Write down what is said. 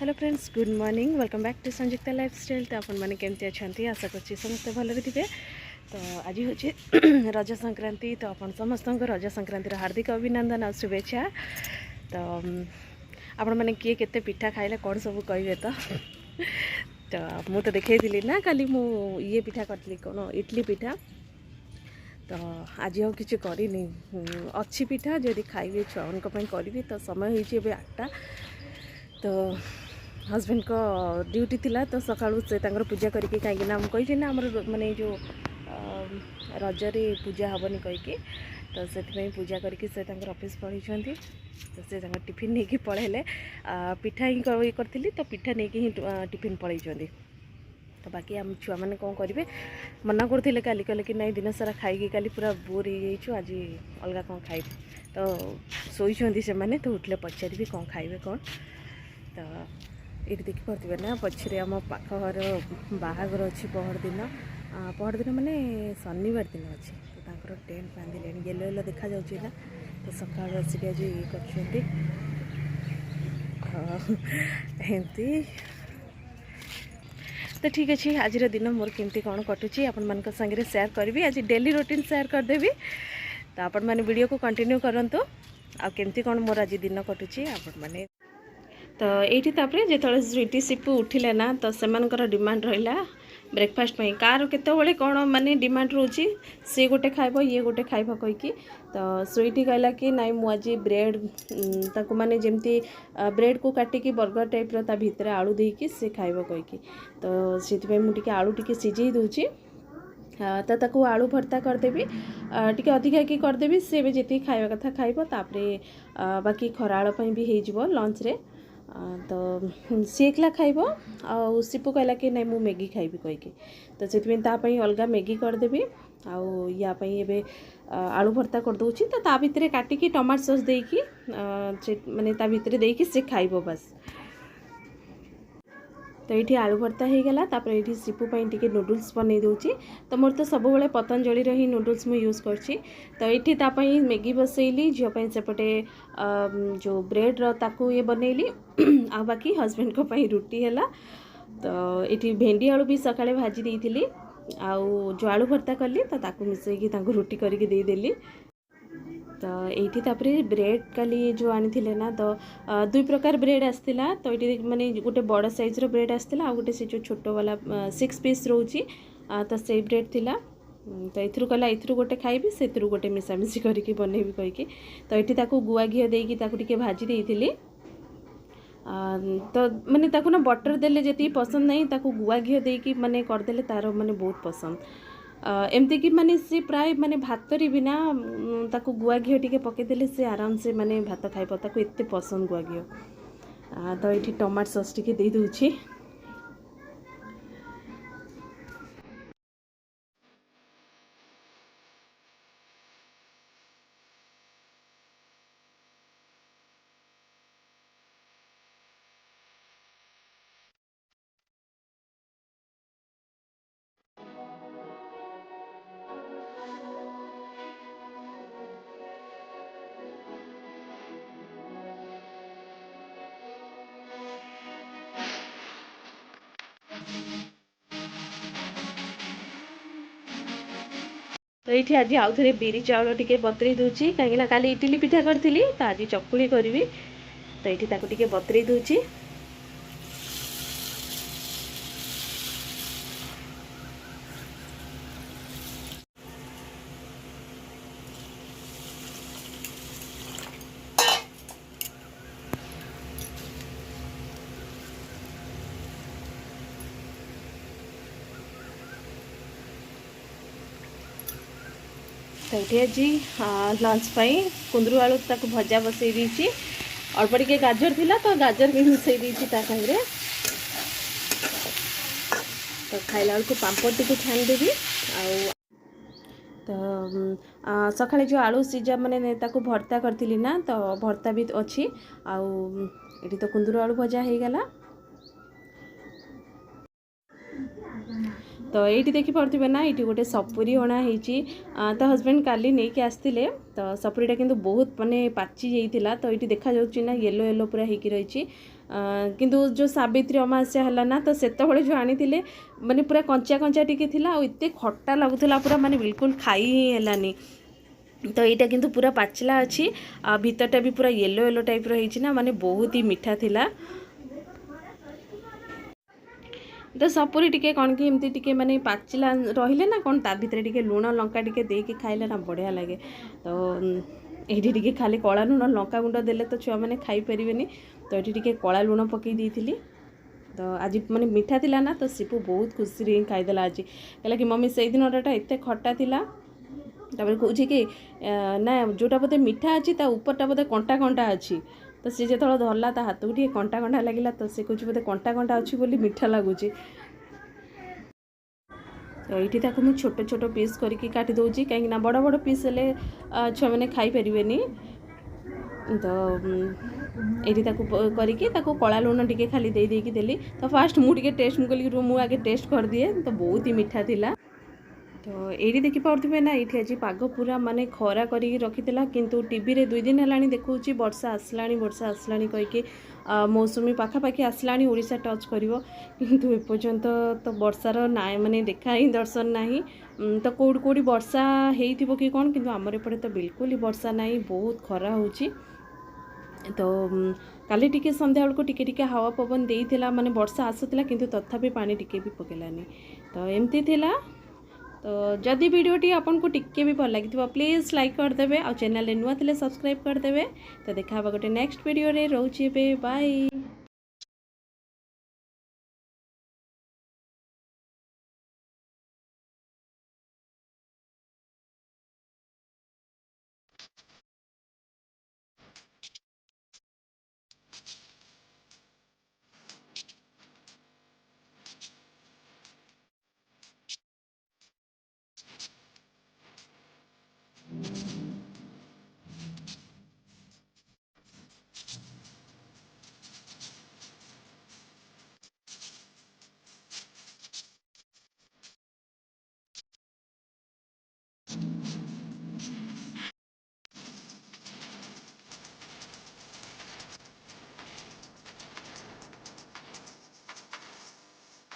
Hello friends, good morning. Welcome back to Sanyukta lifestyle. तो आपण मैंने केमती अच्छा आशा कर समस्ते भलरे थे। तो आज हूँ रज संक्रांति। तो अपन समस्त रज संक्रांतिर हार्दिक अभिनंदन और शुभेच्छा। तो आपण मैंने किए केते पिठा खाइले कौन सब कहे तो मुझे देखी ना काली मु ये पिठा करी कौन इडली पिठा। तो आज आ कि करनी अच्छी पिठा जदि खाइबे छुआ करी। तो समय हो 8टा। तो हस्बैंड को ड्यूटी थिला तो सकाळु से तांकर पूजा करके कहीं मुझे ना आमर माने जो रजरे पूजा हेनी कहीकि तो से पूजा करके से ऑफिस पढ़ी। तो से टिफिन नहीं पलैले पिठा ही ये करी। तो पिठा नहीं ही टिफिन पलैं। तो बाकी आम छुआ मैंने कौन करेंगे मना करते काली कहले कि नहीं दिन सारा खाई काली पूरा बोर हो आज अलग कौन खाइ। तो शोची से मैंने तो उठले पचारि कौन खाइबे कौन। तो ये देखिपे ना पछरे आम पाख घर बाहागर अच्छी पहर दिन माने शनिवार दिन अच्छी। तो तांकर टेंट बांधिले येलो येलो देखा जाउछि ना। तो सकाळ आसिक आज ये करछन्ती एमती। तो ठीक अच्छे आज दिन मोर केमती कौन कटुची आपण मान संगे शेयर करी। आज डेली रूटीन शेयर करदेवी। तो आपण मैंने वीडियो को कंटिन्यू करंतु आ केमती कौन मोर आज दिन कटुची आपण मैंने। तो ये जो स्वीटी सिपू उठिले ना तो से डिमांड रहा ब्रेकफास्ट में कार केतबले कौन माने डिमांड रोची सी गोटे खाइब ये गोटे खाइब कहीकि। तो स्वीटी कहला कि नाई मुझे ब्रेड ताकू माने जमती ब्रेड को काटिकी बर्गर टाइप ता भितर आलू देकी से खाइब कहीकि। तो से मुझे आलू टी सिझे दूची। तो ताकू आलू भर्ता करदेवी टी अधिका कि करदेवी सी जी खाइबा कथा खाइब। तापरे बाकी खराल भी हो लंच रे। तो सी एकला खाइब आ सिपू कहला कि नहीं मु मैगी खाइबी कहीकि। तो से अलग मैगी करदेवी आउ आलू भर्ता करदे। तो ता भितर काटिकी टमाटो सॉस देकी माने ता भितर देकी से खाइब बस। तो ये आलू भर्ता हो गला। तापर ये सिपू टी नूडल्स बनई दूची। तो मोर तो सब बड़े पतंजलि ही नूडल्स मु यूज करछि। तो ये मैगी बसैली झीपाई सेपटे जो ब्रेड ताकू ये बनैली आ बाकी हस्बैंड को रुटी है। तो ये भेंडी आलू भी सकाळे भाजी देइथिली आउ जो आलू भर्ता कली तो ताकू मिसैकी तांको रुटी करके देदेली। तो ये ब्रेड काली जो आनी ना तो 2 प्रकार ब्रेड आसला। तो ये माने गोटे बड़ साइज रो ब्रेड आसला आ गोटे से जो छोट वाला 6 पीस रोची। तो से ब्रेड थिला। तो एथरू कहला एथरू गोटे खाइबी से गोटे मिसामिशी करके बनैबी कहीकि। तो ये गुआ घी देकी टिके भाजी देइथिली। तो माने ताकू ना बटर देले जति पसंद नहीं ताकू गुआ घी देकी माने करदेले तार माने बहुत पसंद। एमती कि माने सी प्राय माने भातरी बिना ताकू गुआ घी टिके पकेदेले से आराम से माने भात खाइब ताकू एते पसंद गुआ घी। तो ये टमाटो सॉस टिके दे दूची। तो ये आज आउ थे बिरी चाउल टी बतरी दूची कहीं काली इडली पिठा करी। तो आज चकुली करी। तो ये बतरी दूची। तो ये आज लंच पाई कुंदरू आलू ताकू भजा बसई दी। अल्प टे गाजर थिला तो गाजर भी मिसई दी सागे। तो खाइला बेलू पापड़ टी छाणीदेवी। तो सकाळे जो आलू सीझा माने ताकू भर्ता करथिली ना तो भर्ता भी अच्छी आउ ये तो कुंदरू आलू भजा हो गला। तो ये देखिपे ना ये गोटे सपुरी अणाई। तो हस्बैंड काली नहीं कि आसते। तो सपुरीटा किंतु बहुत माने पाची जाइतिला। तो ये देखा जाउछि ना येलो येलो पूरा होकी रही। किंतु जो सावित्री अमावास्या है ना तो सेतबले जो आनी माने पूरा कंचा कंचा टिके थिला और एते खट्टा लगुला पूरा माने बिल्कुल खाई ही हेलानी। तो यहाँ किंतु पूरा पाचिला अच्छी भितरटा भी पूरा येलो येलो टाइप रही ना माने बहुत ही मीठा थिला। तो सपुरी टिके कौन कि एमती टिके माने पाचिला रहिले ना कौन ता भितर टिके लुण लंका टिके देके खाइले ना बढ़िया लगे। तो ये टिके खाली कला लुण लंका गुंड देले तो छुआ मैंने खाई परिवेनी तो ये टिके कला लुण पकई देइथिली। तो आज माने मीठा थिला ना तो सिपु बहुत खुशी रे खाइदेला आज कहला कि मम्मी से दिनटा एते खट्टा थिला तापर कहूँ कि ना जोटा बोधे मीठा अच्छी ता ऊपरटा बोधे कंटा कंटा अच्छी। तो सी जो धरला ता हाथ को टे कंटा कंटा लगे तो सी कह बोधे कंटा कंटा अच्छी बोली मीठा लगुच। तो ये मुझे छोट छोट पीस करके काटी दूसरी कहीं बड़ बड़ पीस हेले छुआ मैंने खाई पारे। तो ये करके कला लुण टिके खाली दे देकी देली। तो फास्ट मुझे टेस्ट मुझे आगे टेस्ट कर दिए तो बहुत ही मीठा थिला। तो ये देखिपे ना ये आज पाग पूरा माने खरा कर रखी किंतु टीवी रे 2 दिन है देखूँ वर्षा आसला कहीकि मौसुमी पाखापाखि आसला ओडिशा टच कर किंतु एपर्यंत तो वर्षार ना माने देखा ही दर्शन ना। तो कौट कौटी वर्षा हो कि कौन किंतु आमर एपटे तो बिल्कुल ही वर्षा ना बहुत खरा हो। तो काली टिके संध्या बेलू टिके टिके हवा पवन देइथिला माने वर्षा आसुतिला किंतु तथापि पानी टिके भी पकेलानी। तो एमती थिला। तो जदि वीडियोटी आपन को टिके भी भल लगी प्लीज़ लाइक करदे और चैनल नुआ थे सब्सक्राइब करदे। तो देखा गोटे नेक्स्ट वीडियो रे रोचे बाय।